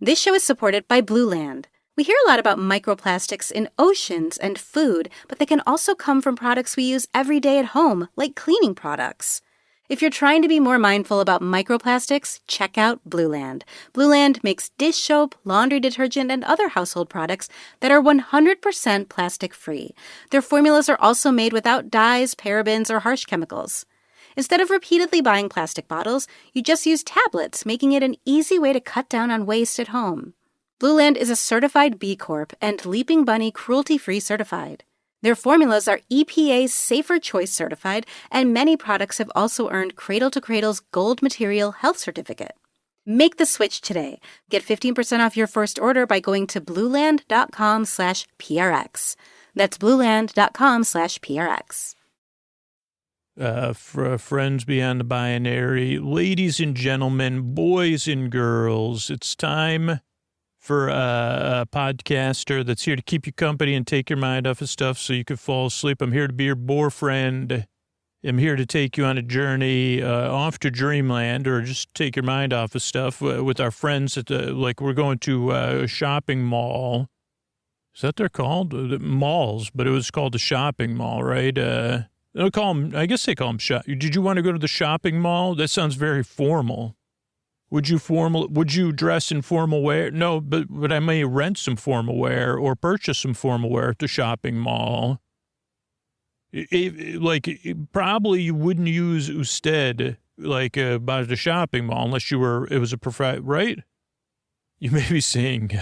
This show is supported by Blue Land. We hear a lot about microplastics in oceans and food, but they can also come from products we use every day at home, like cleaning products. If you're trying to be more mindful about microplastics, check out Blue Land. Blue Land makes dish soap, laundry detergent, and other household products that are 100% plastic-free. Their formulas are also made without dyes, parabens, or harsh chemicals. Instead of repeatedly buying plastic bottles, you just use tablets, making it an easy way to cut down on waste at home. Blue Land is a certified B Corp and Leaping Bunny cruelty-free certified. Their formulas are EPA Safer Choice certified, and many products have also earned Cradle to Cradle's Gold Material Health Certificate. Make the switch today. Get 15% off your first order by going to blueland.com/PRX. That's blueland.com/PRX. For friends beyond the binary, ladies and gentlemen, boys and girls, it's time for a podcaster that's here to keep you company and take your mind off of stuff so you can fall asleep. I'm here to be your boyfriend. I'm here to take you on a journey off to dreamland, or just take your mind off of stuff with our friends at like we're going to a shopping mall. Is that they're called? Malls, but it was called a shopping mall, right? They'll call them, I guess they call them shop. Did you want to go to the shopping mall? That sounds very formal. Would you dress in formal wear? No, but I may rent some formal wear or purchase some formal wear at the shopping mall. Probably you wouldn't use Usted by the shopping mall unless it was a right? You may be saying,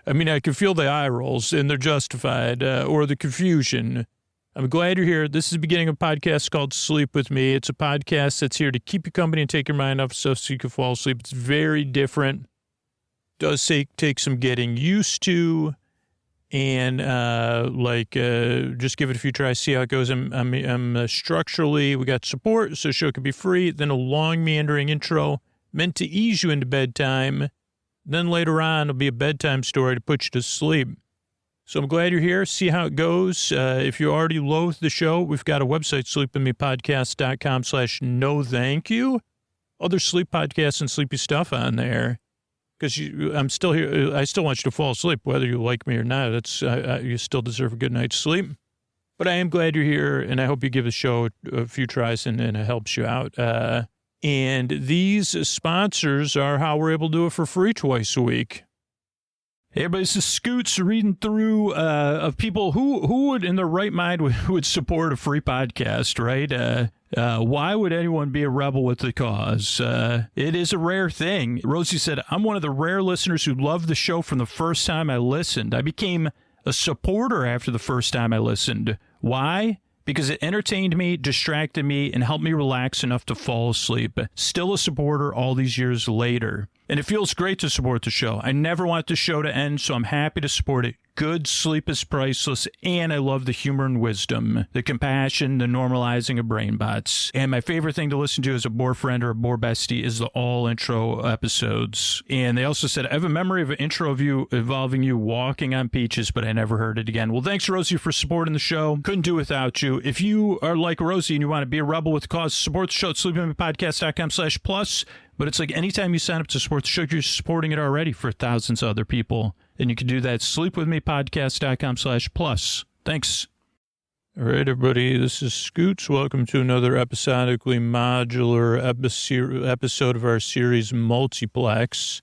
I mean, I can feel the eye rolls and they're justified, or the confusion. I'm glad you're here. This is the beginning of a podcast called Sleep With Me. It's a podcast that's here to keep you company and take your mind off stuff so you can fall asleep. It's very different. Does take some getting used to, and just give it a few tries, see how it goes. I'm structurally, we got support, so the show can be free. Then a long meandering intro meant to ease you into bedtime. Then later on, it'll be a bedtime story to put you to sleep. So I'm glad you're here. See how it goes. If you already loathe the show, we've got a website, sleepwithmepodcast.com/no thank you. Other sleep podcasts and sleepy stuff on there. Because I'm still here. I still want you to fall asleep, whether you like me or not. You still deserve a good night's sleep. But I am glad you're here, and I hope you give the show a few tries and it helps you out. And these sponsors are how we're able to do it for free twice a week. Hey, everybody, this is Scoots reading through of people who would, in their right mind, would support a free podcast, right? Why would anyone be a rebel with the cause? It is a rare thing. Rosie said, I'm one of the rare listeners who loved the show from the first time I listened. I became a supporter after the first time I listened. Why? Because it entertained me, distracted me, and helped me relax enough to fall asleep. Still a supporter all these years later. And it feels great to support the show. I never want the show to end, so I'm happy to support it. Good sleep is priceless, and I love the humor and wisdom, the compassion, the normalizing of brain bots. And my favorite thing to listen to as a boyfriend or a boy bestie is the all intro episodes. And they also said, I have a memory of an intro of you involving you walking on peaches, but I never heard it again. Well, thanks, Rosie, for supporting the show. Couldn't do without you. If you are like Rosie and you want to be a rebel with the cause, support the show at sleepwithmepodcast.com/plus. But it's like anytime you sign up to support the show, you're supporting it already for thousands of other people. And you can do that at sleepwithmepodcast.com/plus. Thanks. All right, everybody, this is Scoots. Welcome to another episodically modular episode of our series Multiplex.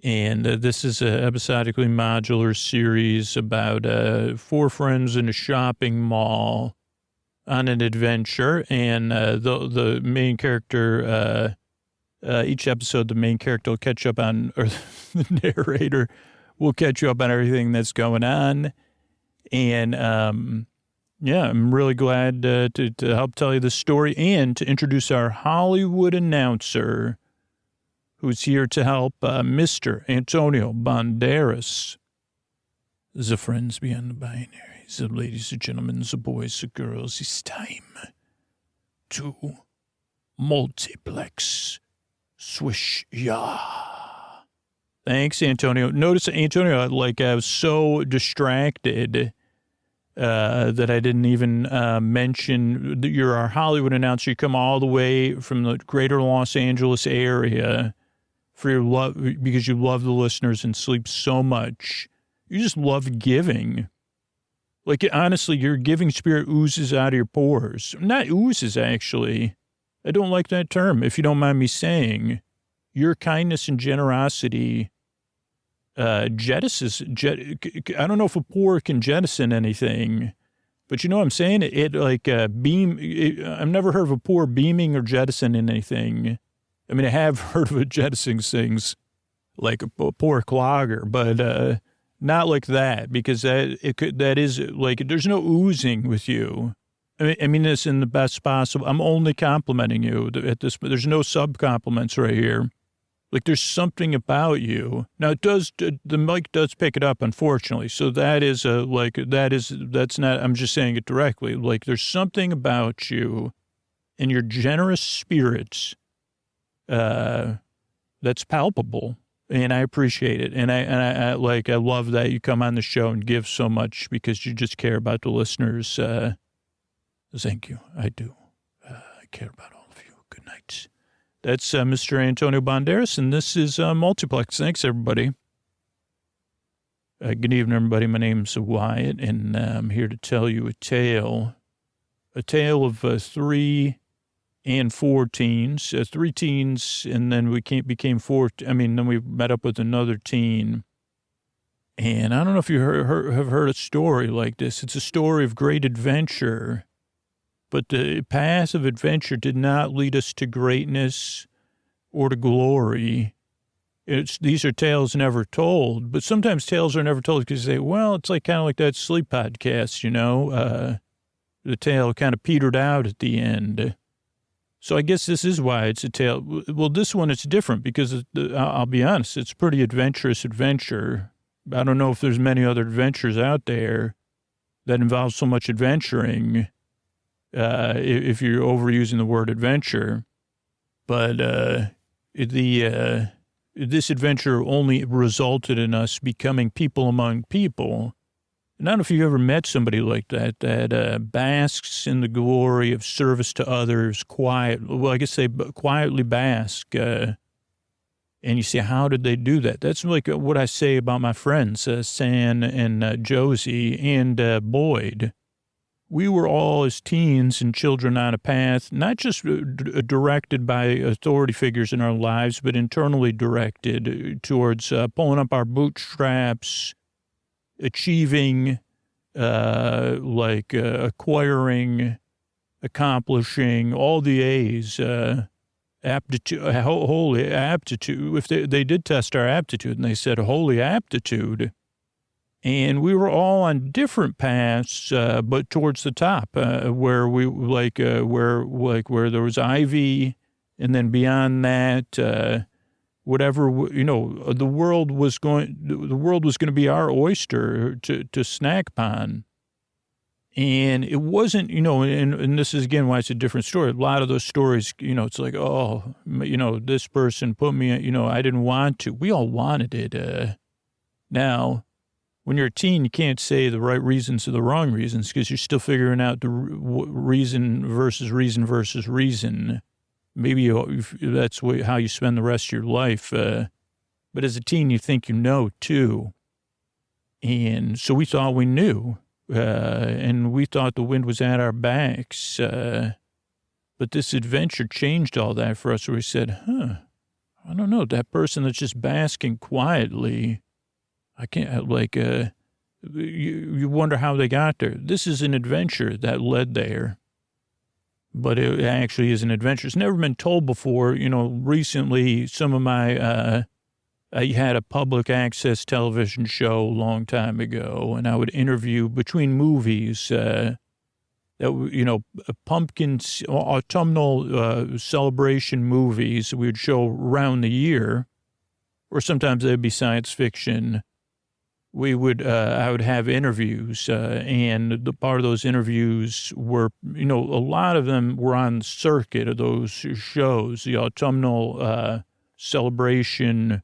And this is an episodically modular series about 4 friends in a shopping mall on an adventure. And the main character... each episode, the main character will catch up on, or the narrator will catch you up on everything that's going on. And, I'm really glad to help tell you the story and to introduce our Hollywood announcer who's here to help, Mr. Antonio Banderas. The friends beyond the binaries, the ladies and gentlemen, the boys and girls, it's time to Multiplex. Swish, yeah. Thanks, Antonio. Notice, Antonio, I was so distracted that I didn't even mention that you're our Hollywood announcer. You come all the way from the greater Los Angeles area for your love, because you love the listeners and sleep so much. You just love giving. Like, honestly, your giving spirit oozes out of your pores. Not oozes, actually. I don't like that term, if you don't mind me saying. Your kindness and generosity jettisons. I don't know if a pore can jettison anything, but you know what I'm saying? I've never heard of a pore beaming or jettisoning anything. I mean, I have heard of it jettisoning things like a pore clogger, but not like that, because that is like, there's no oozing with you. I mean this in the best possible. I'm only complimenting you at this, but there's no sub compliments right here. Like, there's something about you. Now the mic does pick it up, unfortunately. So that is that's not, I'm just saying it directly. Like, there's something about you and your generous spirits, that's palpable. And I appreciate it. And I love that you come on the show and give so much because you just care about the listeners. Thank you. I do. I care about all of you. Good night. That's Mr. Antonio Banderas, and this is Multiplex. Thanks, everybody. Good evening, everybody. My name's Wyatt, and I'm here to tell you a tale of 3 and 4 teens, 3 teens, and then we became 4. Then we met up with another teen. And I don't know if you have heard a story like this. It's a story of great adventure. But the path of adventure did not lead us to greatness or to glory. These are tales never told, but sometimes tales are never told because they say, well, it's like kind of like that sleep podcast, you know, the tale kind of petered out at the end. So I guess this is why it's a tale. Well, this one, it's different because I'll be honest, it's pretty adventurous adventure. I don't know if there's many other adventures out there that involve so much adventuring. If you're overusing the word adventure, but this adventure only resulted in us becoming people among people. And I don't know if you've ever met somebody like that basks in the glory of service to others, they quietly bask. And you say, how did they do that? That's like what I say about my friends, San and Josie and Boyd. We were all as teens and children on a path, not just directed by authority figures in our lives, but internally directed towards pulling up our bootstraps, achieving, acquiring, accomplishing all the A's, aptitude, holy aptitude. If they did test our aptitude and they said holy aptitude. And we were all on different paths, but towards the top, where there was ivy, and then beyond that, whatever, the world was going to be our oyster to snack upon. And it wasn't, and this is again why it's a different story. A lot of those stories, it's like, oh, this person put me, I didn't want to. We all wanted it. Now, when you're a teen, you can't say the right reasons or the wrong reasons because you're still figuring out the reason versus reason. Maybe that's how you spend the rest of your life. But as a teen, you think you know, too. And so we thought we knew. And we thought the wind was at our backs. But this adventure changed all that for us where we said, I don't know, that person that's just basking quietly, I can't, you wonder how they got there. This is an adventure that led there, but it actually is an adventure. It's never been told before. Recently, some of I had a public access television show a long time ago, and I would interview between movies, pumpkins, autumnal celebration movies we would show around the year, or sometimes they'd be science fiction. I would have interviews, and the part of those interviews were, a lot of them were on the circuit of those shows, the autumnal celebration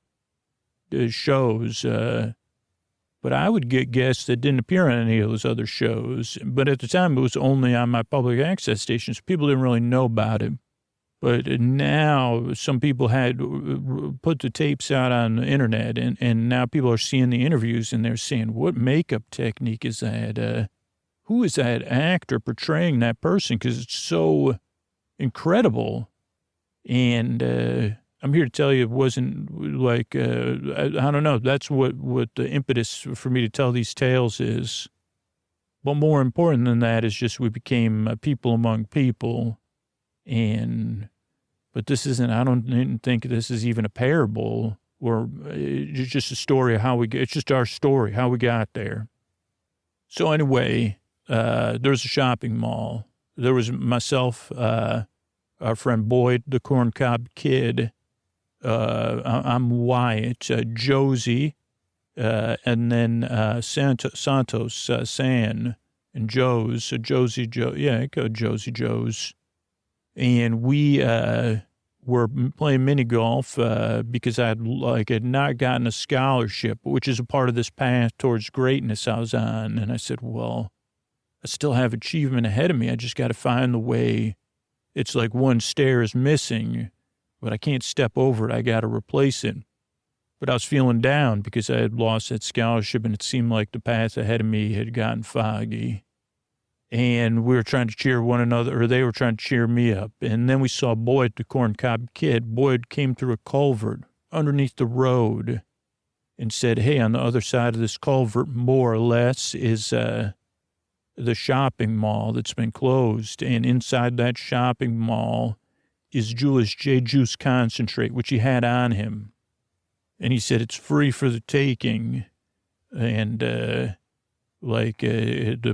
shows. But I would get guests that didn't appear on any of those other shows. But at the time, it was only on my public access stations. People didn't really know about it. But now some people had put the tapes out on the internet, and now people are seeing the interviews, and they're saying, what makeup technique is that? Who is that actor portraying that person? Because it's so incredible. And I'm here to tell you it wasn't like, I don't know, that's what the impetus for me to tell these tales is. But more important than that is just we became people among people. But this isn't, I don't think this is even a parable, or it's just a story of it's just our story, how we got there. So anyway, there's a shopping mall. There was myself, our friend Boyd, the corncob kid. I'm Wyatt, Josie, and then Santos, San, and Joe's. So Josie, I go Josie Joe's. And we were playing mini golf because I had not gotten a scholarship, which is a part of this path towards greatness I was on. And I said, well, I still have achievement ahead of me. I just got to find the way. It's like one stair is missing, but I can't step over it. I got to replace it. But I was feeling down because I had lost that scholarship, and it seemed like the path ahead of me had gotten foggy. And we were trying to cheer one another, or they were trying to cheer me up. And then we saw Boyd, the corncob kid. Boyd came through a culvert underneath the road and said, hey, on the other side of this culvert, more or less, is the shopping mall that's been closed. And inside that shopping mall is Julius J. Juice concentrate, which he had on him. And he said, it's free for the taking. And, the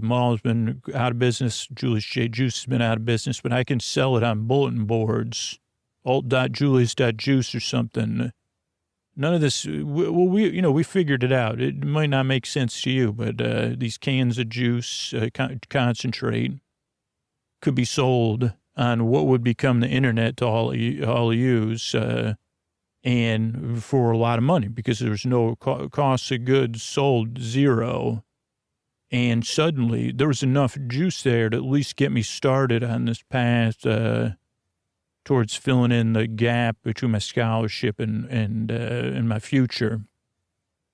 mall's been out of business. Julius J. Juice has been out of business, but I can sell it on bulletin boards, alt.julius.juice or something. None of this, we figured it out. It might not make sense to you, but these cans of juice, concentrate, could be sold on what would become the internet to all use, and for a lot of money, because there's no cost of goods sold, zero. And suddenly there was enough juice there to at least get me started on this path towards filling in the gap between my scholarship and my future.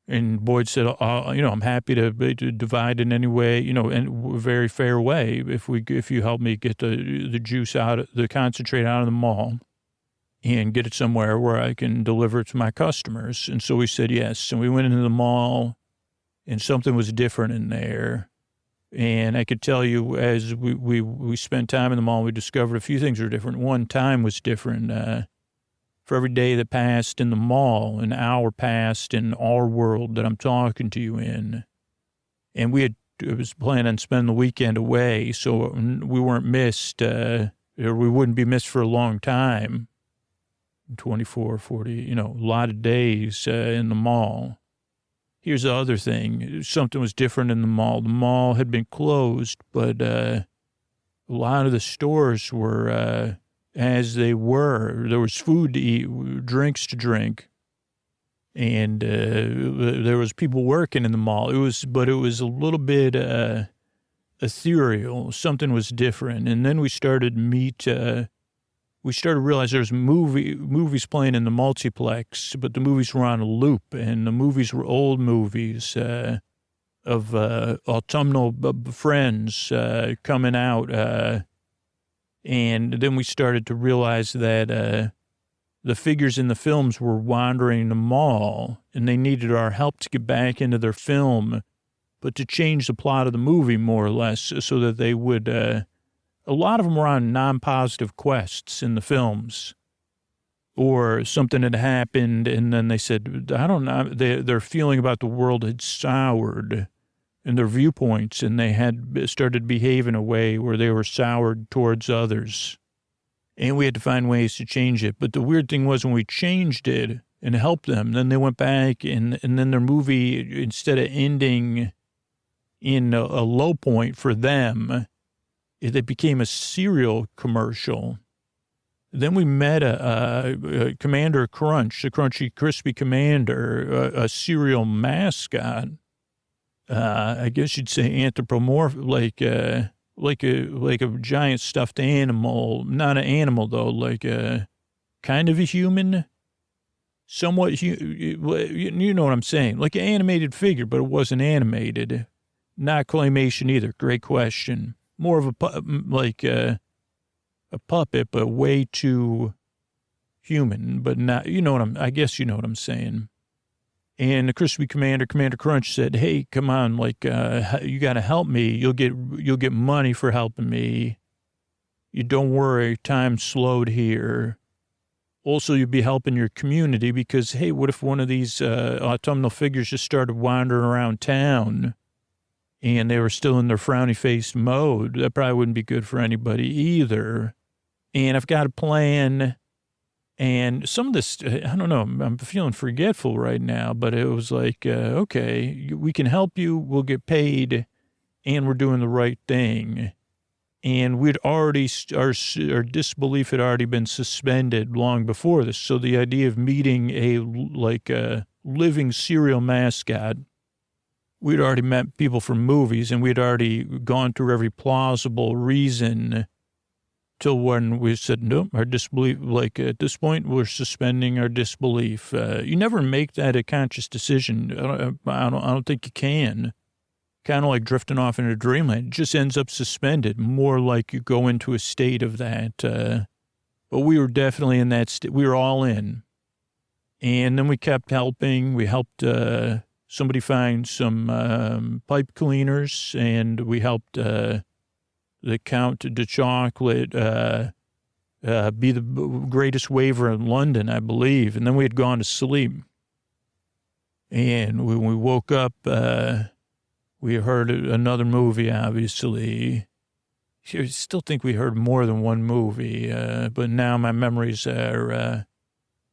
And Boyd said, I'm happy to divide in any way, in a very fair way, if you help me get the juice out, the concentrate out of the mall and get it somewhere where I can deliver it to my customers. And so we said yes. And we went into the mall, and something was different in there. And I could tell you, as we spent time in the mall, we discovered a few things were different. One, time was different. For every day that passed in the mall, an hour passed in our world that I'm talking to you in. And I was planning on spending the weekend away, so we weren't missed, or we wouldn't be missed for a long time. 24, 40, a lot of days in the mall. Here's the other thing. Something was different in the mall. The mall had been closed, but a lot of the stores were as they were. There was food to eat, drinks to drink, and there was people working in the mall. It was a little bit ethereal. Something was different. And then we started to realize there's movies playing in the multiplex, but the movies were on a loop, and the movies were old movies of autumnal friends coming out. And then we started to realize that the figures in the films were wandering the mall, and they needed our help to get back into their film, but to change the plot of the movie more or less so that they would... a lot of them were on non-positive quests in the films, or something had happened, and then they said, I don't know, their feeling about the world had soured in their viewpoints, and they had started behaving a way where they were soured towards others. And we had to find ways to change it. But the weird thing was, when we changed it and helped them, then they went back, and then their movie, instead of ending in a low point for them, it became a cereal commercial. Then we met a Commander Crunch, the Crunchy Crispy Commander, a cereal mascot. I guess you'd say anthropomorphic, like a giant stuffed animal, not an animal though, like a kind of a human, somewhat, you know what I'm saying? Like an animated figure, but it wasn't animated. Not claymation either. Great question. More of a puppet, but way too human, but not, I guess you know what I'm saying. And the crispy Commander Crunch said, hey, come on, you got to help me. You'll get money for helping me. You don't worry, time's slowed here. Also, you'll be helping your community because, hey, what if one of these autumnal figures just started wandering around town and they were still in their frowny-faced mode? That probably wouldn't be good for anybody either. And I've got a plan. And some of this, I don't know, I'm feeling forgetful right now, but it was like, okay, we can help you, we'll get paid, and we're doing the right thing. And we'd already, our disbelief had already been suspended long before this. So the idea of meeting a living serial mascot, we'd already met people from movies, and we'd already gone through every plausible reason till when we said, nope, our disbelief, at this point, we're suspending our disbelief. You never make that a conscious decision. I don't think you can. Kind of like drifting off into dreamland. It just ends up suspended, more like you go into a state of that. But we were definitely in that state. We were all in. And then we kept helping. We helped somebody find some pipe cleaners, and we helped the Count de Chocolate be the greatest waver in London, I believe. And then we had gone to sleep. And when we woke up, we heard another movie, obviously. I still think we heard more than one movie, but now my memories are...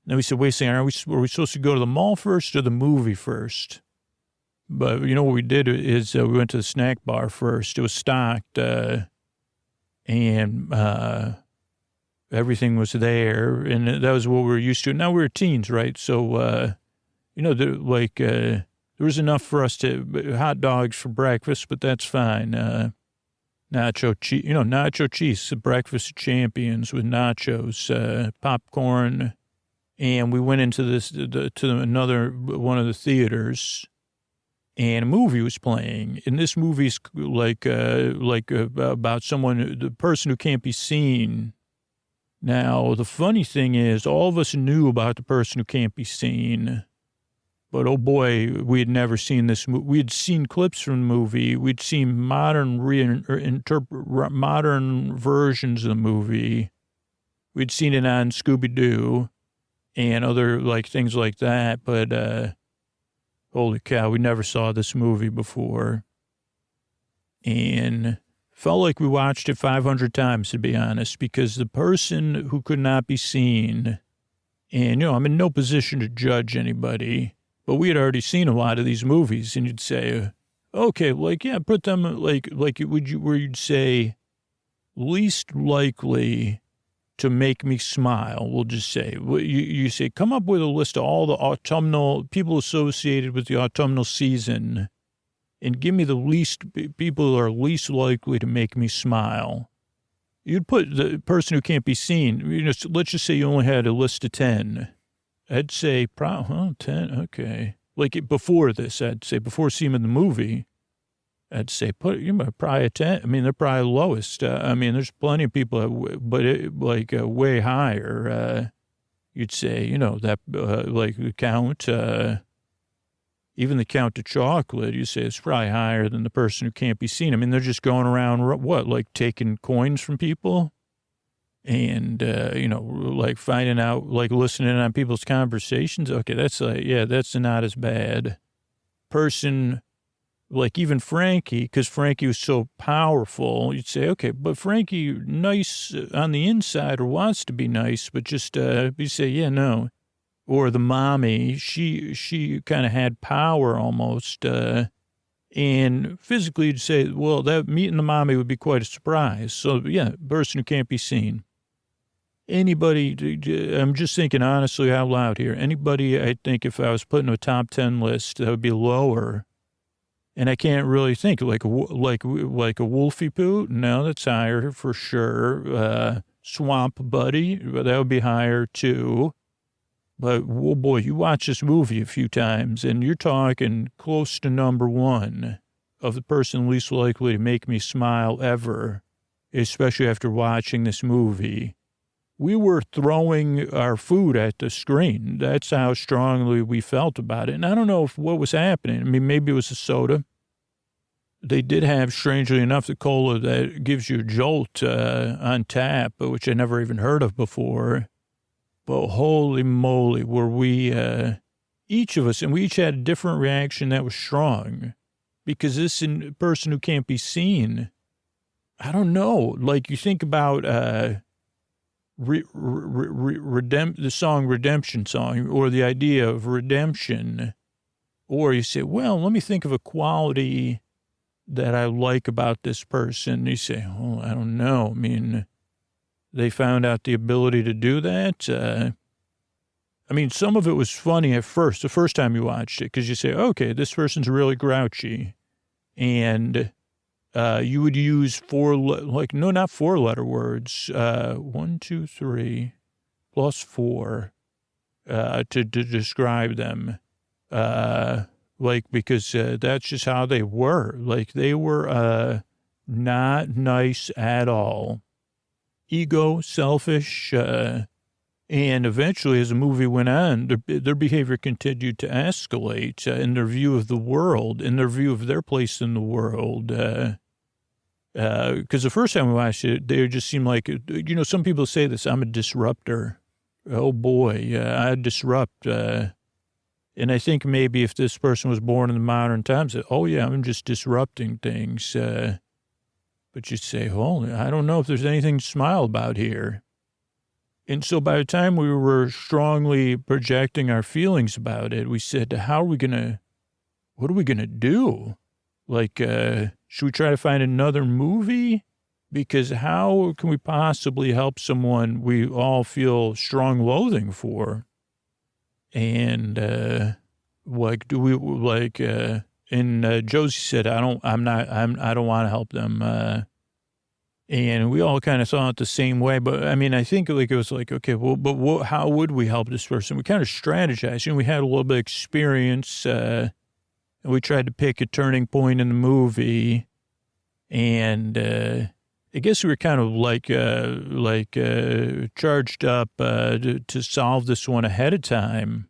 Then we said, wait a second, were we supposed to go to the mall first or the movie first? But you know what we did is we went to the snack bar first. It was stocked. And everything was there, and that was what we were used to. Now we were teens, right? So, there was enough for us to, hot dogs for breakfast, but that's fine. Nacho cheese, the breakfast champions with nachos, popcorn. And we went into another one of the theaters, and a movie was playing. And this movie's about someone, the person who can't be seen. Now, the funny thing is, all of us knew about the person who can't be seen. But, oh boy, we had never seen this movie. We had seen clips from the movie. We'd seen modern versions of the movie. We'd seen it on Scooby-Doo and other, things like that. But, holy cow, we never saw this movie before. And felt like we watched it 500 times, to be honest, because the person who could not be seen, and, I'm in no position to judge anybody, but we had already seen a lot of these movies, and you'd say, okay, put them, where you'd say, least likely to make me smile, we'll just say. You say, come up with a list of all the autumnal people associated with the autumnal season and give me the least people who are least likely to make me smile. You'd put the person who can't be seen, let's just say you only had a list of 10. I'd say, 10, okay. Before this, I'd say, before seeing them in the movie, I'd say, probably a 10. I mean, they're probably lowest. There's plenty of people, but way higher. You'd say, the Count, even the Count of Chocolate, you say it's probably higher than the person who can't be seen. I mean, they're just going around, taking coins from people and, finding out, listening on people's conversations. Okay, that's that's not as bad. Person... even Frankie, because Frankie was so powerful, you'd say, okay, but Frankie, nice on the inside or wants to be nice, but just, you say, yeah, no. Or the mommy, she kind of had power almost, and physically you'd say, well, that meeting the mommy would be quite a surprise. So, yeah, person who can't be seen. Anybody, I'm just thinking honestly out loud here, anybody I think if I was putting a top 10 list, that would be lower And I can't really think like a wolfie poot. No, that's higher for sure. Swamp buddy, that would be higher too. But oh boy, you watch this movie a few times, and you're talking close to number one of the person least likely to make me smile ever, especially after watching this movie. We were throwing our food at the screen. That's how strongly we felt about it. And I don't know what was happening. I mean, maybe it was the soda. They did have, strangely enough, the cola that gives you a jolt on tap, which I never even heard of before. But holy moly, were we, each of us, and we each had a different reaction that was strong. Because this person who can't be seen, I don't know. Like, you think about the song Redemption Song, or the idea of redemption. Or you say, well, let me think of a quality that I like about this person. You say, oh, I don't know. I mean, they found out the ability to do that. I mean, some of it was funny at first, the first time you watched it, because you say, okay, this person's really grouchy. And you would use not four-letter words, 1, 2, 3, plus 4, to describe them. Because that's just how they were. Like, they were not nice at all. Ego, selfish, and eventually, as the movie went on, their behavior continued to escalate in their view of the world, in their view of their place in the world. Because the first time we watched it, they just seemed like, some people say this, I'm a disruptor. Oh boy, I disrupt. And I think maybe if this person was born in the modern times, oh yeah, I'm just disrupting things. But you'd say, holy, I don't know if there's anything to smile about here. And so by the time we were strongly projecting our feelings about it, we said, what are we going to do? Like, should we try to find another movie? Because how can we possibly help someone we all feel strong loathing for? And, Josie said, I don't want to help them. And we all kind of saw it the same way. But I mean, I think like it was like, okay, well, but how would we help this person? We kind of strategized. We had a little bit of experience, and we tried to pick a turning point in the movie. And I guess we were kind of charged up to solve this one ahead of time.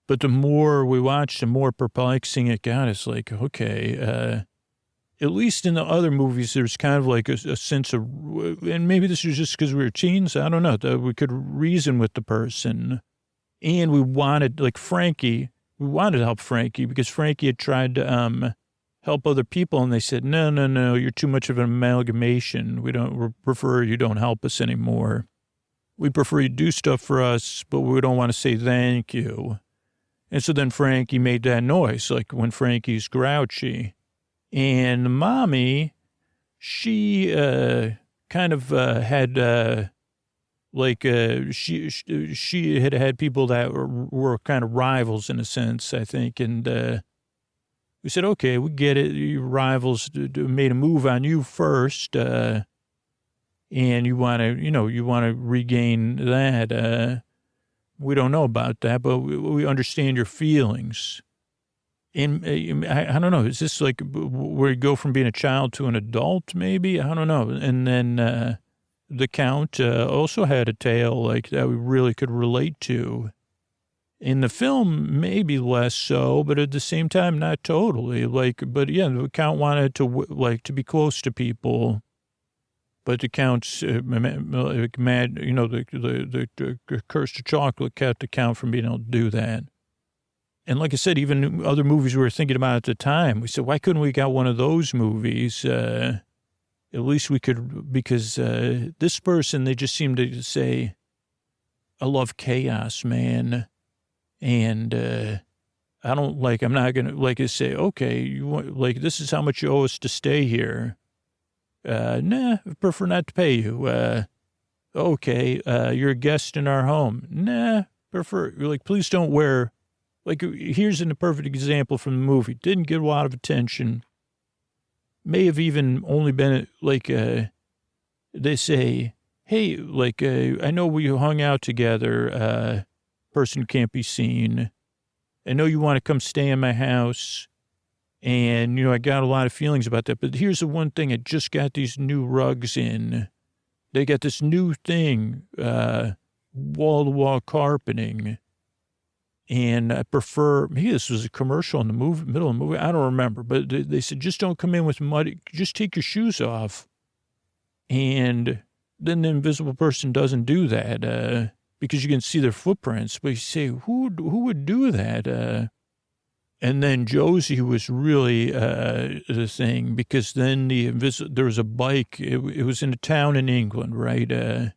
But the more we watched, the more perplexing it got. It's like, okay, at least in the other movies, there's kind of like a sense of, and maybe this was just because we were teens, I don't know, that we could reason with the person. And we wanted, like Frankie, we wanted to help Frankie because Frankie had tried to help other people. And they said, no, you're too much of an amalgamation. We prefer you don't help us anymore. We prefer you do stuff for us, but we don't want to say thank you. And so then Frankie made that noise, like when Frankie's grouchy. And mommy, she kind of had she had people that were kind of rivals in a sense, I think. And we said, okay, we get it. Your rivals made a move on you first, and you want to regain that. We don't know about that, but we understand your feelings. And I don't know, is this like where you go from being a child to an adult, maybe? I don't know. And then the Count also had a tale like that we really could relate to. In the film, maybe less so, but at the same time, not totally. But yeah, the Count wanted to be close to people. But the Count's mad, the curse of chocolate kept the Count from being able to do that. And like I said, even other movies we were thinking about at the time, we said, why couldn't we got one of those movies? At least we could, because this person, they just seemed to say, I love chaos, man. And I'm not going to, say, okay, this is how much you owe us to stay here. Nah, I prefer not to pay you. Okay, you're a guest in our home. Nah, prefer, please don't wear Like, here's a perfect example from the movie. Didn't get a lot of attention. May have even only been, like, they say, hey, like, I know we hung out together, person who can't be seen. I know you want to come stay in my house. And, I got a lot of feelings about that. But here's the one thing. I just got these new rugs in. They got this new thing, wall-to-wall carpeting. And I prefer, maybe this was a commercial in the middle of the movie. I don't remember. But they said, just don't come in with mud. Just take your shoes off. And then the invisible person doesn't do that because you can see their footprints. But you say, who would do that? And then Josie was really the thing, because then there was a bike. It was in a town in England, right?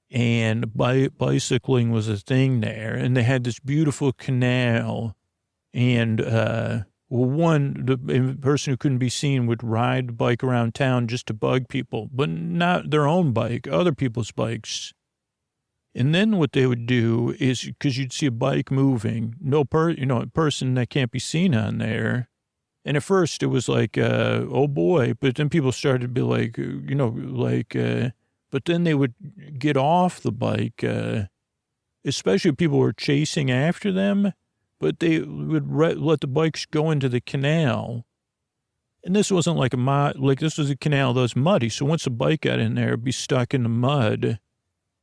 And bicycling was a thing there. And they had this beautiful canal. And the person who couldn't be seen would ride the bike around town just to bug people, but not their own bike, other people's bikes. And then what they would do is, because you'd see a bike moving, a person that can't be seen on there. And at first it was like, oh boy. But then people started to be like, but then they would get off the bike, especially if people were chasing after them, but they would let the bikes go into the canal. And this wasn't like this was a canal that was muddy. So once a bike got in there, it'd be stuck in the mud.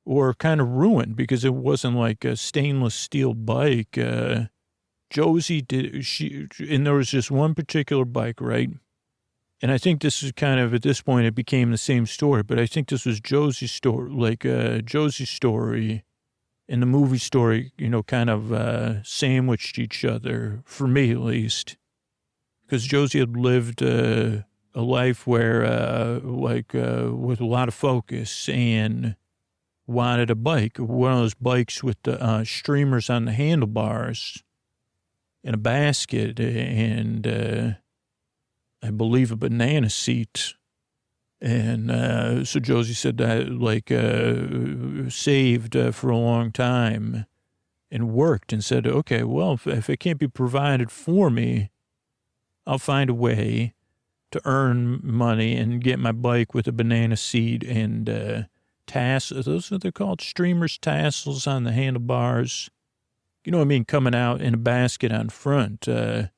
Or kind of ruined, because it wasn't like a stainless steel bike. Josie and there was just one particular bike, right? And I think this is kind of, at this point, it became the same story, but I think this was Josie's story, Josie's story and the movie story, kind of sandwiched each other, for me at least. Because Josie had lived a life where, with a lot of focus, and wanted a bike, one of those bikes with the streamers on the handlebars and a basket and I believe a banana seat. And so Josie said that saved for a long time and worked and said, okay, well, if it can't be provided for me, I'll find a way to earn money and get my bike with a banana seat and tassels, those are what they're called, streamers, tassels on the handlebars. You know what I mean? Coming out in a basket on front. And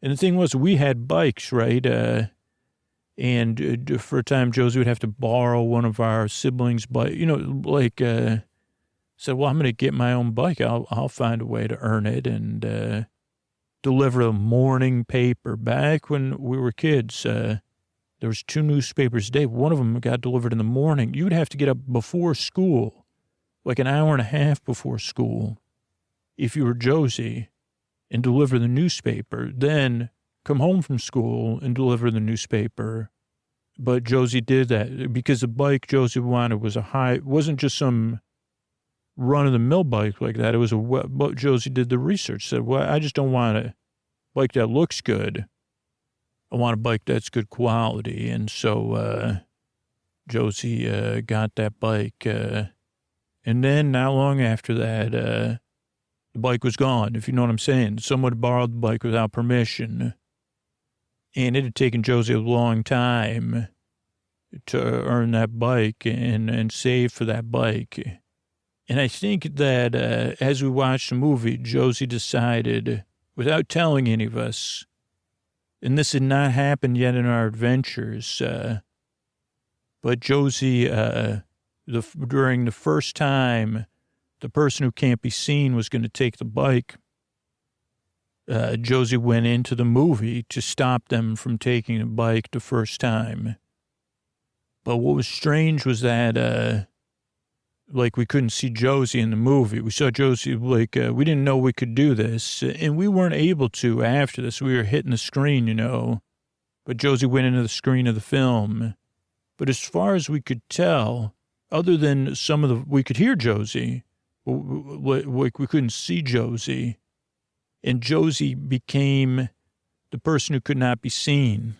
the thing was, we had bikes, right? And for a time, Josie would have to borrow one of our siblings' bike. Said, well, I'm going to get my own bike. I'll find a way to earn it and deliver a morning paper. Back when we were kids, there was 2 newspapers a day. One of them got delivered in the morning. You would have to get up before school, like an hour and a half before school, if you were Josie, and deliver the newspaper. Then come home from school and deliver the newspaper. But Josie did that because the bike Josie wanted was wasn't just some run-of-the-mill bike like that. It was but Josie did the research, said, well, I just don't want a bike that looks good. I want a bike that's good quality. And so Josie got that bike. And then not long after that, the bike was gone, if you know what I'm saying. Someone borrowed the bike without permission. And it had taken Josie a long time to earn that bike and save for that bike. And I think that as we watched the movie, Josie decided, without telling any of us, and this had not happened yet in our adventures, but Josie, during the first time the person who can't be seen was going to take the bike, Josie went into the movie to stop them from taking the bike the first time. But what was strange was that, we couldn't see Josie in the movie. We saw Josie, we didn't know we could do this. And we weren't able to after this. We were hitting the screen, But Josie went into the screen of the film. But as far as we could tell, other than we could hear Josie, we couldn't see Josie. And Josie became the person who could not be seen.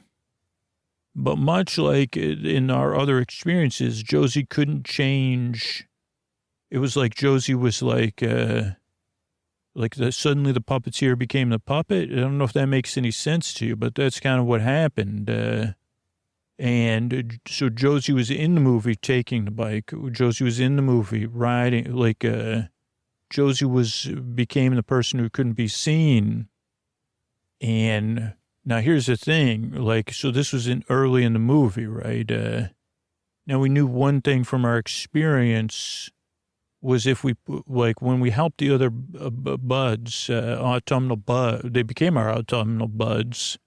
But much like in our other experiences, Josie couldn't change. It was like Josie was Like suddenly the puppeteer became the puppet. I don't know if that makes any sense to you, but that's kind of what happened. And so Josie was in the movie taking the bike. Josie was in the movie riding, like, Josie became the person who couldn't be seen. And now here's the thing, like, so this was early in the movie, right? Now we knew one thing from our experience was if we, like, when we helped the other buds, autumnal bud, they became our autumnal buds.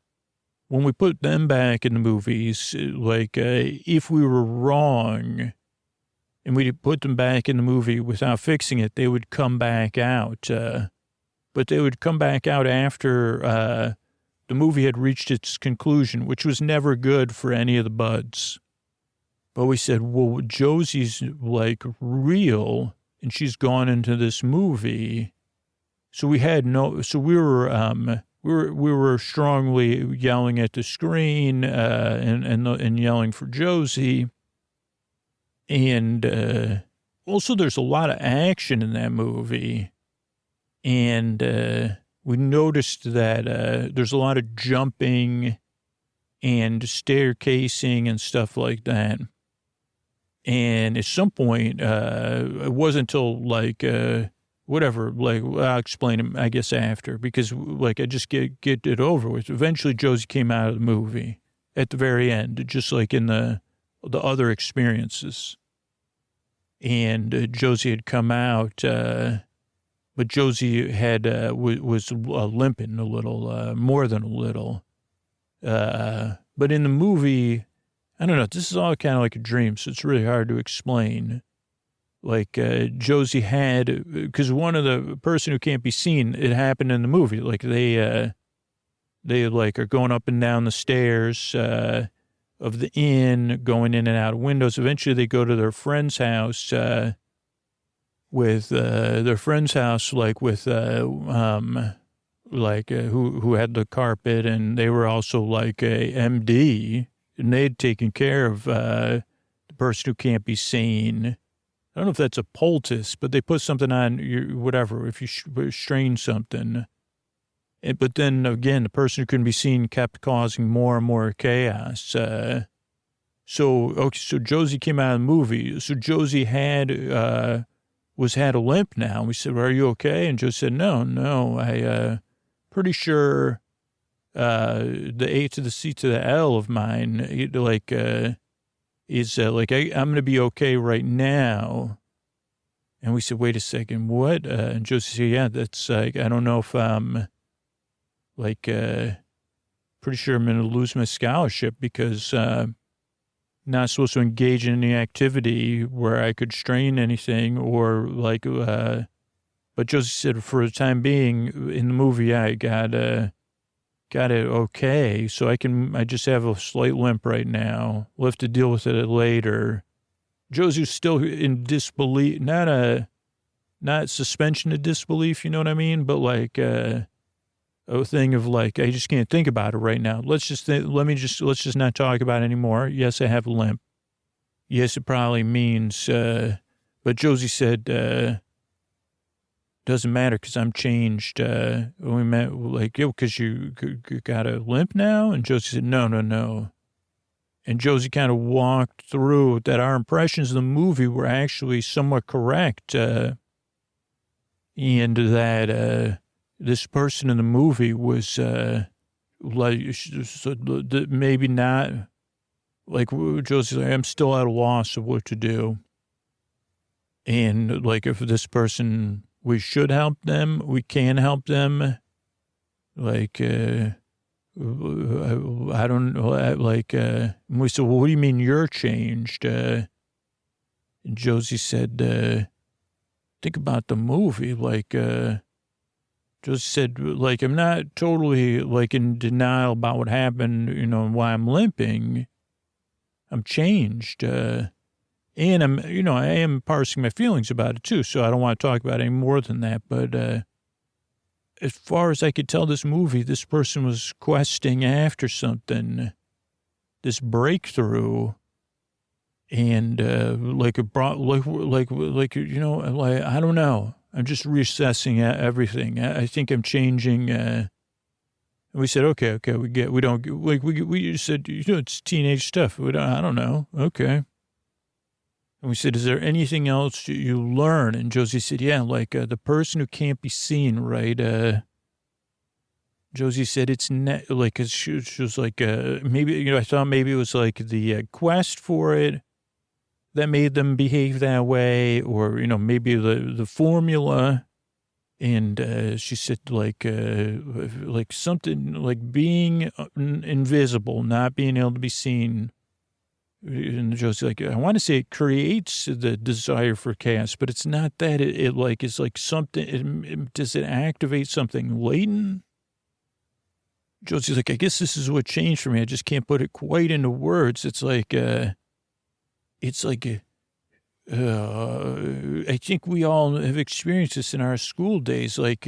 When we put them back in the movies, like, if we were wrong and we put them back in the movie without fixing it, they would come back out. But they would come back out after the movie had reached its conclusion, which was never good for any of the buds. But we said, well, Josie's, like, real, and she's gone into this movie. So we had we were strongly yelling at the screen, and yelling for Josie. And, also there's a lot of action in that movie. And, we noticed that, there's a lot of jumping and staircasing and stuff like that. And at some point, it wasn't until, like, whatever, like, I'll explain it, I guess, after, because, like, I just get it over with. Eventually, Josie came out of the movie at the very end, just like in the other experiences. And Josie had come out, but Josie had was limping a little, more than a little. But in the movie, I don't know, this is all kind of like a dream, so it's really hard to explain. Like, Josie had, because one of the person who can't be seen, it happened in the movie. Like, they like are going up and down the stairs of the inn, going in and out of windows. Eventually they go to their friend's house, like, with, like, who had the carpet, and they were also like a MD, and they'd taken care of, the person who can't be seen. I don't know if that's a poultice, but they put something on your, whatever, if you strain something. But then again, the person who couldn't be seen kept causing more and more chaos. So Josie came out of the movie. So Josie had a limp now. We said, well, are you okay? And Josie said, no, I, pretty sure, the A to the C to the L of mine, is like, I'm going to be okay right now. And we said, wait a second, what? And Josie said, yeah, that's like, I don't know if I'm like, pretty sure I'm going to lose my scholarship because, not supposed to engage in any activity where I could strain anything or like, but Josie said for the time being in the movie, I got it okay. So I just have a slight limp right now. We'll have to deal with it later. Josie's still in disbelief, not suspension of disbelief, you know what I mean? But like, a thing of like, I just can't think about it right now. Let's just not talk about it anymore. Yes, I have a limp. Yes, it probably means, but Josie said, doesn't matter because I'm changed. We met like, yo, because you got a limp now? And Josie said, no. And Josie kind of walked through that our impressions of the movie were actually somewhat correct. And that, this person in the movie was, like, maybe not, like, Josie's like, I'm still at a loss of what to do. And, like, if this person, we should help them, we can help them. Like, I don't know, like, we said, well, what do you mean you're changed? And Josie said, think about the movie, like, just said, like, I'm not totally, like, in denial about what happened, you know, and why I'm limping. I'm changed. And I'm, you know, I am parsing my feelings about it, too, so I don't want to talk about it any more than that. But as far as I could tell this movie, this person was questing after something, this breakthrough. And, like, it brought, like, you know, like, I don't know. I'm just reassessing everything. I think I'm changing. And we said, okay, we said, it's teenage stuff. I don't know. Okay. And we said, is there anything else you learn? And Josie said, yeah, like the person who can't be seen, right? Josie said it's like, cause she was like, maybe, I thought maybe it was like the quest for it that made them behave that way, or, maybe the formula. And she said like something like being invisible, not being able to be seen. And Josie's like, I want to say it creates the desire for chaos, but it's not that. It like is like something. Does it activate something latent? Josie's like, I guess this is what changed for me. I just can't put it quite into words. It's like, I think we all have experienced this in our school days. Like,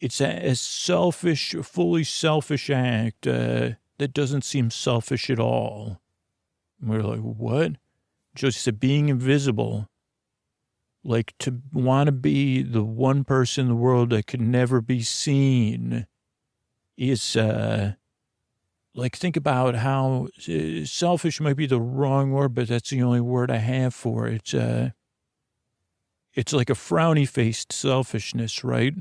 it's a selfish, fully selfish act that doesn't seem selfish at all. And we're like, what? Josie said, being invisible, like to want to be the one person in the world that could never be seen is, like, think about how selfish might be the wrong word, but that's the only word I have for it. It's like a frowny-faced selfishness, right?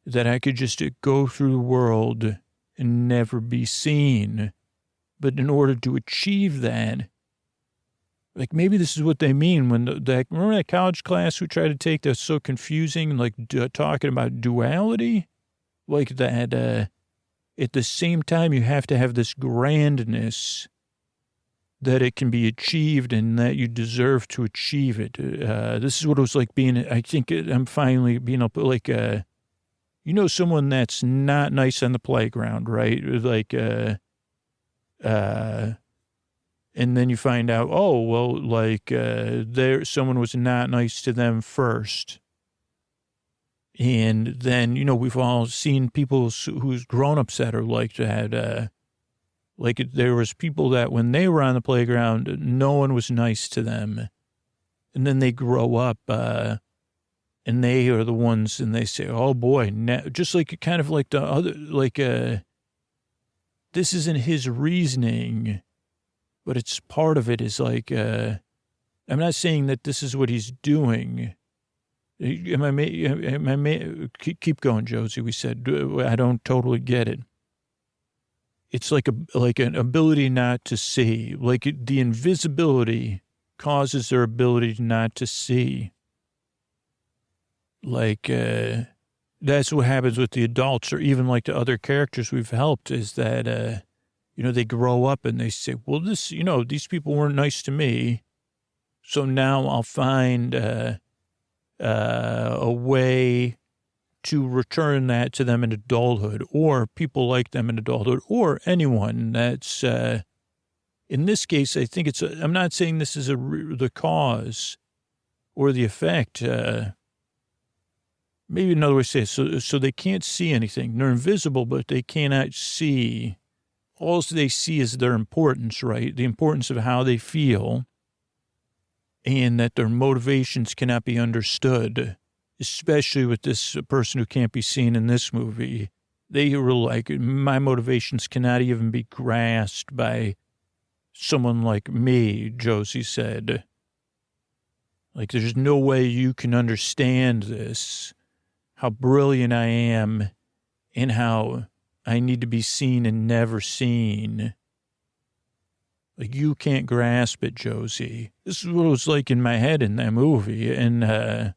That I could just go through the world and never be seen. But in order to achieve that, like maybe this is what they mean when remember that college class we tried to take that's so confusing, like talking about duality? Like that, at the same time, you have to have this grandness that it can be achieved and that you deserve to achieve it. This is what it was like being, I think I'm finally being able to, like, someone that's not nice on the playground, right? Like, and then you find out, oh, well, like, someone was not nice to them first. And then, we've all seen people whose grown-ups that are like that. Like there was people that when they were on the playground, no one was nice to them. And then they grow up, and they are the ones, and they say, oh boy, just like kind of like the other, like, this isn't his reasoning, but it's part of it is like, I'm not saying that this is what he's doing. Keep going, Josie. We said, I don't totally get it. It's like an ability not to see, like the invisibility causes their ability not to see. Like, that's what happens with the adults or even like the other characters we've helped is that, they grow up and they say, well, these people weren't nice to me. So now I'll find, a way to return that to them in adulthood or people like them in adulthood or anyone that's, in this case, I think I'm not saying this is the cause or the effect. Maybe another way to say it. So they can't see anything. They're invisible, but they cannot see. All they see is their importance, right? The importance of how they feel. And that their motivations cannot be understood, especially with this person who can't be seen in this movie. They were like, my motivations cannot even be grasped by someone like me, Josie said. Like, there's no way you can understand this, how brilliant I am and how I need to be seen and never seen. Like, you can't grasp it, Josie. This is what it was like in my head in that movie. And,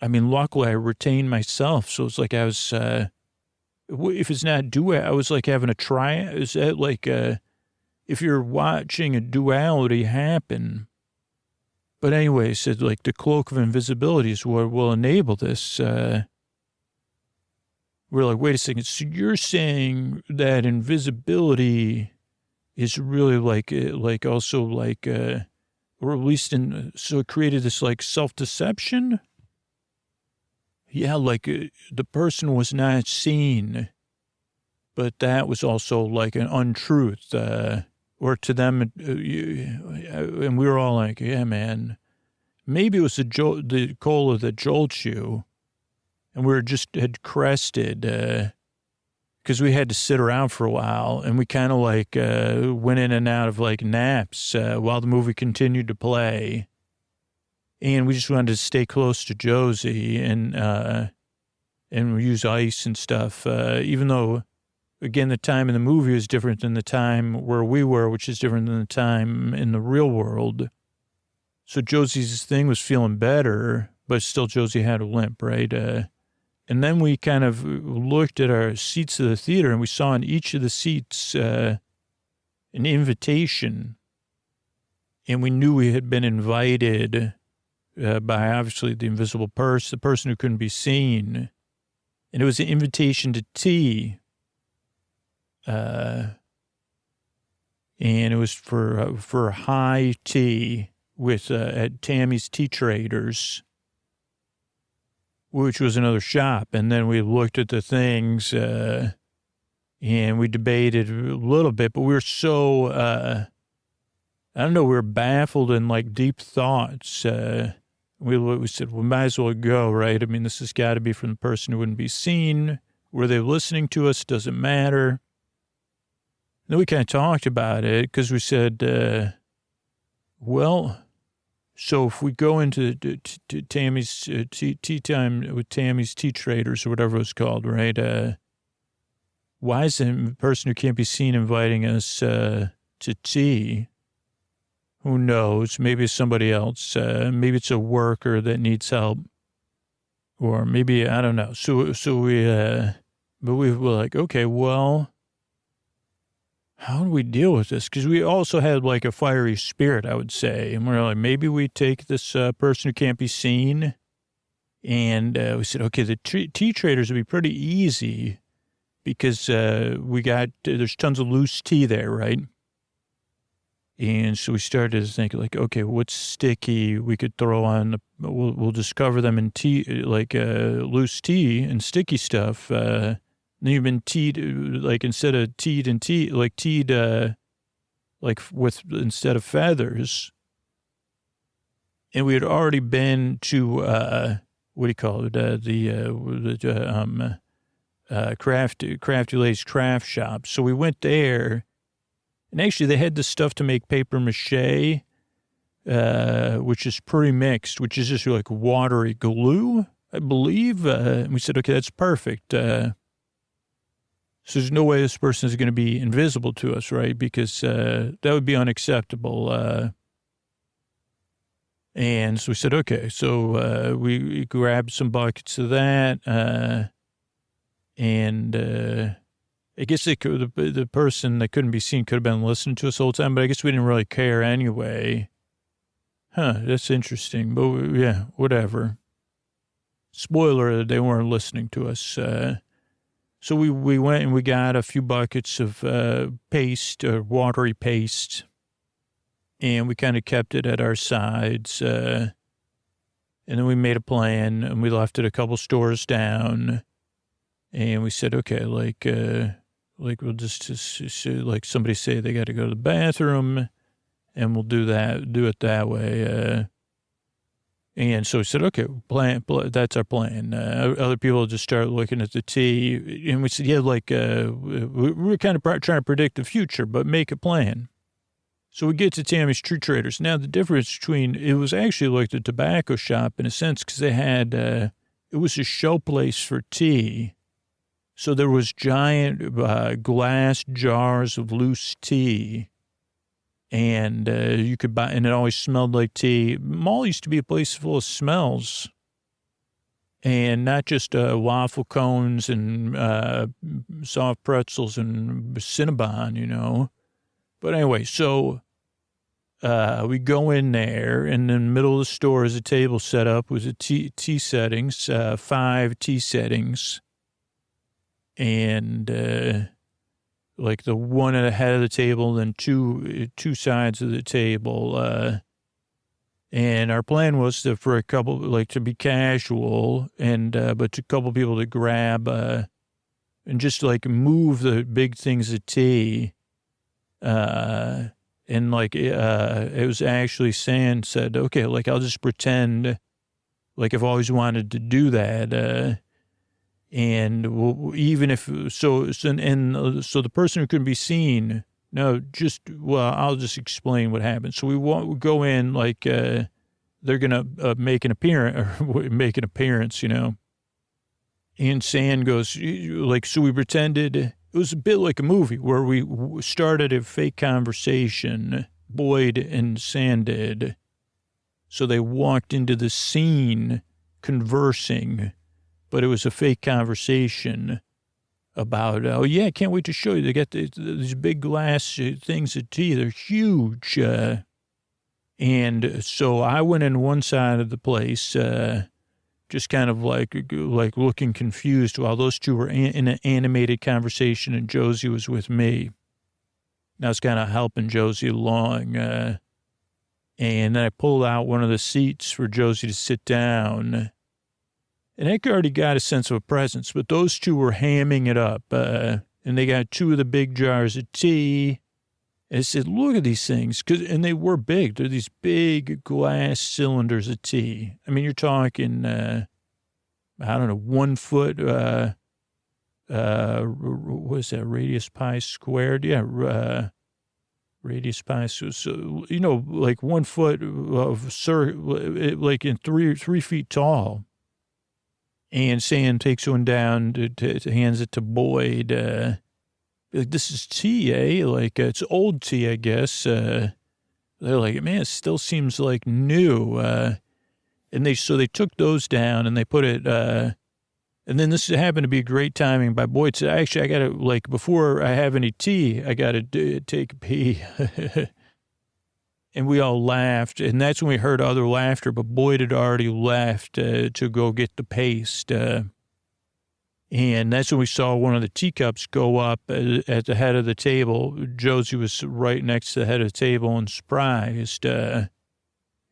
luckily I retained myself. So it's like I was, if it's not I was like having a is that like, if you're watching a duality happen. But anyway, it said like the cloak of invisibility is what will enable this. We're like, wait a second. So you're saying that invisibility is really like also like, or at least so it created this like self-deception. Yeah. Like the person was not seen, but that was also like an untruth, or to them. And we were all like, yeah, man, maybe it was the cola that jolts you, and we had crested, because we had to sit around for a while, and we kind of like went in and out of like naps while the movie continued to play. And we just wanted to stay close to Josie and use ice and stuff, even though, again, the time in the movie is different than the time where we were, which is different than the time in the real world. So Josie's thing was feeling better, but still Josie had a limp, right? And then we kind of looked at our seats of the theater, and we saw in each of the seats an invitation. And we knew we had been invited by, obviously, the invisible purse, the person who couldn't be seen. And it was an invitation to tea. And it was for high tea with at Tammy's Tea Traders, which was another shop. And then we looked at the things, and we debated a little bit, but we were so, I don't know, we were baffled in like deep thoughts. We said, we might as well go, right? I mean, this has got to be from the person who wouldn't be seen. Were they listening to us? Doesn't matter. Then we kind of talked about it because we said, well, so if we go into Tammy's tea time with Tammy's Tea Traders or whatever it was called, right? Why is the person who can't be seen inviting us to tea? Who knows? Maybe it's somebody else. Maybe it's a worker that needs help. Or maybe, I don't know. So we, but we were like, okay, well, how do we deal with this? Because we also had like a fiery spirit, I would say. And we're like, maybe we take this person who can't be seen. And we said, okay, the tea traders would be pretty easy because there's tons of loose tea there, right? And so we started to think like, okay, what's sticky we could throw on, we'll discover them in tea, like loose tea and sticky stuff. Then you've been teed, like instead of teed and tea, like teed, like with, instead of feathers. And we had already been to, what do you call it? Crafty Lady's craft shop. So we went there, and actually they had the stuff to make paper mache, which is pre-mixed, which is just like watery glue, I believe. And we said, okay, that's perfect. So there's no way this person is going to be invisible to us, right? Because that would be unacceptable. And so we said, okay. So we grabbed some buckets of that. And I guess the person that couldn't be seen could have been listening to us the whole time, but I guess we didn't really care anyway. That's interesting. But yeah, whatever. Spoiler, they weren't listening to us. So we went and we got a few buckets of paste, watery paste, and we kind of kept it at our sides. And then we made a plan, and we left it a couple stores down, and we said, okay, like we'll just like somebody say they got to go to the bathroom, and we'll do it that way. And so we said, okay, that's our plan. Other people just start looking at the tea. And we said, yeah, like, we were kind of trying to predict the future, but make a plan. So we get to Tammy's Tea Traders. Now, the difference between, it was actually like the tobacco shop in a sense, because they had, it was a show place for tea. So there was giant glass jars of loose tea. And you could buy, and it always smelled like tea. Mall used to be a place full of smells, and not just waffle cones and soft pretzels and Cinnabon, you know. But anyway, so we go in there, and in the middle of the store is a table set up with a tea settings, 5 tea settings, and like the one at the head of the table, then two sides of the table. And our plan was for a couple, like to be casual but to a couple people to grab, and just like move the big things of tea, and And like, it was actually San said, okay, like I'll just pretend like I've always wanted to do that. And even if, so the person who couldn't be seen, no, I'll just explain what happened. So we go in like, they're going to make an appearance, you know. And San goes, like, so we pretended, it was a bit like a movie where we started a fake conversation, Boyd and San did. So they walked into the scene conversing, but it was a fake conversation about, oh, yeah, I can't wait to show you. They got these big glass things of tea. They're huge. And so I went in one side of the place, just kind of like looking confused while those two were in an animated conversation and Josie was with me. And I was kind of helping Josie along. And then I pulled out one of the seats for Josie to sit down. And I already got a sense of a presence, but those two were hamming it up. And they got two of the big jars of tea. And I said, look at these things. And they were big. They're these big glass cylinders of tea. I mean, you're talking, I don't know, 1 foot, what is that, radius pi squared? Yeah, radius pi. So, you know, like 1 foot of like in 3 feet tall. And Sam takes one down, hands it to Boyd. Like, this is tea, eh? Like, it's old tea, I guess. They're like, man, it still seems like new. And so they took those down and they put it, and then this happened to be great timing by Boyd. So actually, I got to, like, before I have any tea, I got to take a pee. And we all laughed, and that's when we heard other laughter, but Boyd had already left to go get the paste. And that's when we saw one of the teacups go up at the head of the table. Josie was right next to the head of the table and surprised. And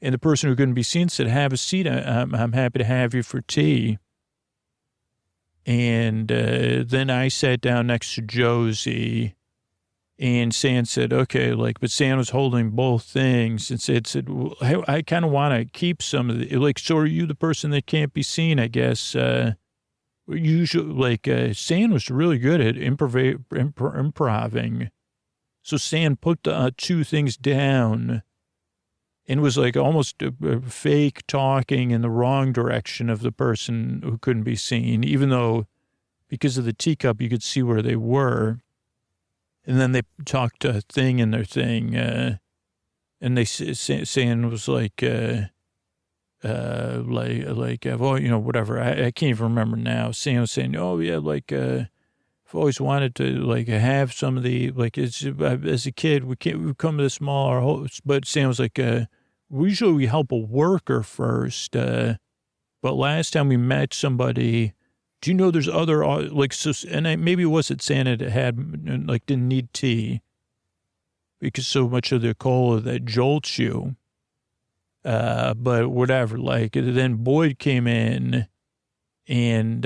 the person who couldn't be seen said, have a seat. I'm happy to have you for tea. And then I sat down next to Josie. And San said, okay, like, but San was holding both things and said, well, I kind of want to keep some of the, like, so are you the person that can't be seen, I guess? Usually, like, San was really good at improving. So San put the two things down and was like almost fake talking in the wrong direction of the person who couldn't be seen, even though because of the teacup, you could see where they were. And then they talked a thing in their thing, and they saying was like, well, you know, whatever. I can't even remember now. Sam was saying, oh yeah, like, I've always wanted to like have some of the, like, it's as a kid we come to the smaller house, but Sam was like, usually we help a worker first, but last time we met somebody. Do you know there's other, like, so, and maybe it wasn't Santa that had, like, didn't need tea because so much of the cola that jolts you. But whatever, like, then Boyd came in and,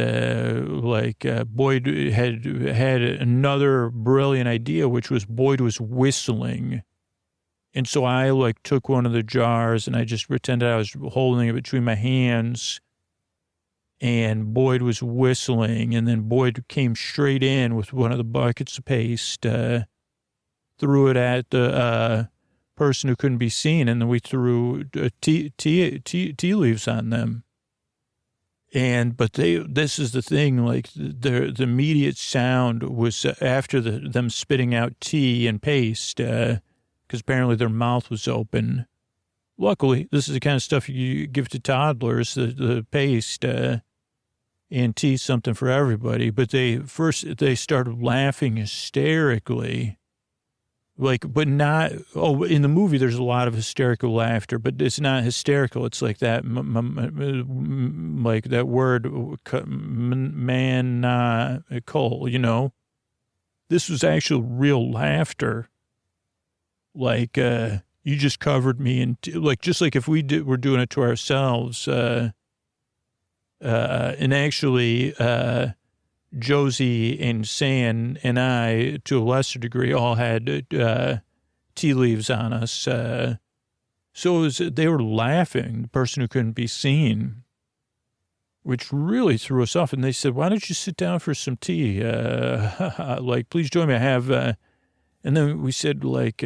Boyd had another brilliant idea, which was Boyd was whistling. And so I, like, took one of the jars and I just pretended I was holding it between my hands. And Boyd was whistling, and then Boyd came straight in with one of the buckets of paste, threw it at the person who couldn't be seen, and then we threw tea leaves on them. But this is the thing, like the immediate sound was after them spitting out tea and paste, because apparently their mouth was open. Luckily, this is the kind of stuff you give to toddlers, the paste, and tea, something for everybody. But they started laughing hysterically. Like, but not, in the movie, there's a lot of hysterical laughter, but it's not hysterical. It's like that, like that word, maniacal, you know? This was actual real laughter. Like, you just covered me in, like, just like if we're doing it to ourselves, and actually, Josie and San and I, to a lesser degree, all had tea leaves on us. So they were laughing, the person who couldn't be seen, which really threw us off. And they said, why don't you sit down for some tea? Like, please join me. I have, and then we said, like,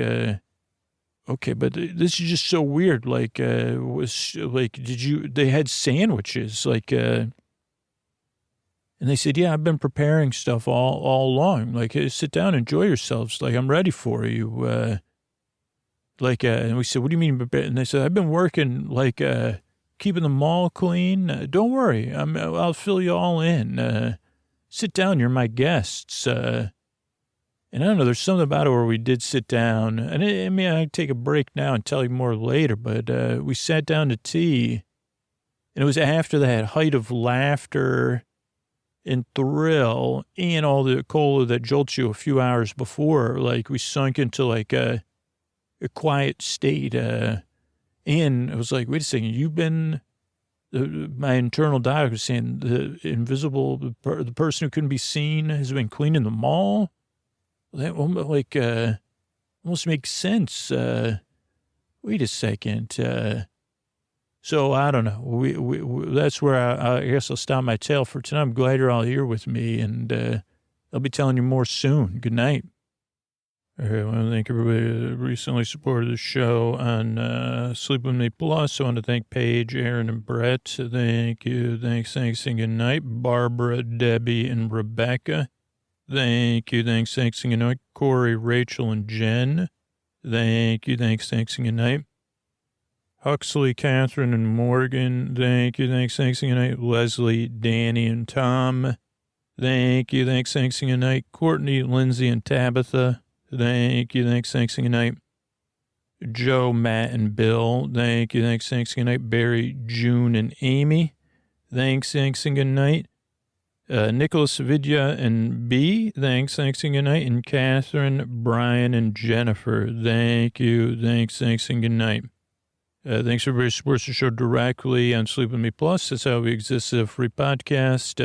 okay, but this is just so weird. Like, they had sandwiches, like, and they said, yeah, I've been preparing stuff all along. Like, hey, sit down, enjoy yourselves. Like, I'm ready for you. And we said, what do you mean? And they said, I've been working, like, keeping the mall clean. Don't worry. I'll fill you all in. Sit down. You're my guests. And I don't know, there's something about it where we did sit down. And I'd take a break now and tell you more later, but we sat down to tea. And it was after that height of laughter and thrill and all the cola that jolts you a few hours before. Like, we sunk into, like, a quiet state. And I was like, wait a second, you've been, my internal dialogue was saying the invisible, the person who couldn't be seen has been cleaning the mall. That, like, almost makes sense. Wait a second. So I don't know. We that's where I guess I'll stop my tale for tonight. I'm glad you're all here with me, and I'll be telling you more soon. Good night. All right, I want to thank everybody that recently supported the show on Sleep With Me Plus. I want to thank Paige, Aaron, and Brett. Thank you. Thanks, and good night. Barbara, Debbie, and Rebecca. Thank you. Thanks, and good night. Corey, Rachel, and Jen. Thank you. Thanks, and good night. Huxley, Catherine, and Morgan. Thank you. Thanks, and good night. Leslie, Danny, and Tom. Thank you. Thanks, and good night. Courtney, Lindsay, and Tabitha. Thank you. Thanks, and good night. Joe, Matt, and Bill. Thank you. Thanks, and good night. Barry, June, and Amy. Thanks, and good night. Nicholas, Vidya, and B. Thanks, and good night. And Catherine, Brian, and Jennifer. Thank you. Thanks, and good night. Thanks for everybody who supports the show directly on Sleep With Me Plus. That's how we exist as a free podcast.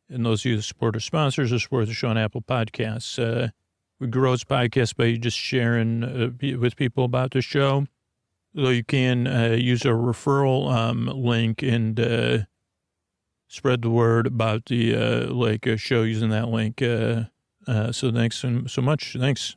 And those of you who support our sponsors or support the show on Apple Podcasts. We grow this podcast by just sharing with people about the show. Though you can use our referral link and spread the word about the show using that link. So thanks so much. Thanks.